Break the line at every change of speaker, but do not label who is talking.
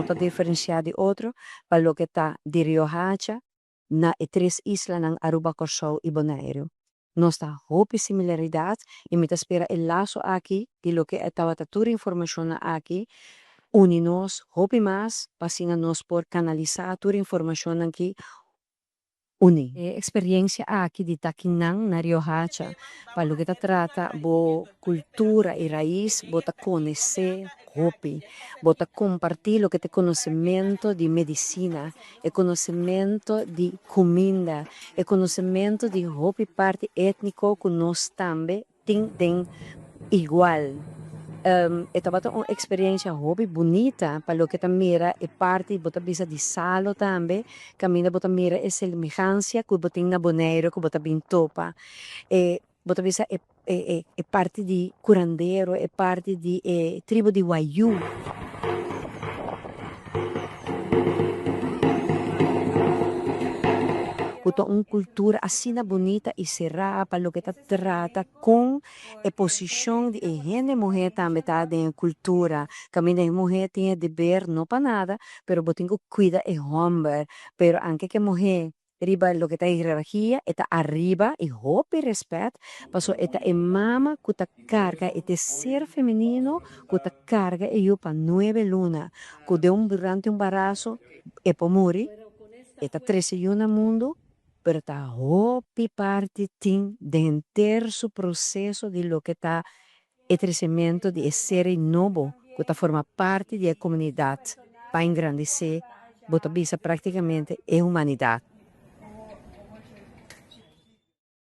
nota diferenciar de outro, para lo que está de Riohacha, na e três islas ng Aruba, Curaçao e Bonaire. Nós tá hope similaridade e me espera el laço aqui, que lo que estava toda informação aqui, uni nós, hope mais, para nós por canalizar toda informação aqui, uni. Experiência aqui de Taquinang na Riohacha, para o que trata bo cultura e raiz, bota conhecer, hope, bota compartir o que te conhecimento de medicina, e conhecimento de comida, e conhecimento de hope parte étnico que nós também tem igual. Estava uma experiência hobby bonita para o que mira e parte bota bisa de salo também camina bota mira e semelhança que bota na Bonaire que bota bem topa e bota bisa e parte de curandeiro e parte de tribo de Wayuu. Kuto cultura assim bonita e será para lo que trata com a posição de gente mulher também tá de cultura. Caminho de mulher tem dever não para nada, pero botingo cuida e homem, pero anche que mulher riba lo que está hierarquia, está arriba e hope respeito, passo eta e mama que ta carga e ser feminino que ta carga e eu para 9 lunas, que de durante embarazo e por morrer, eta 13 no mundo, pero está hopi parte tim dentro su processo de lo que está el crecimiento de ser novo, que está forma parte da comunidade para engrandecer, bota bisa praticamente a humanidade.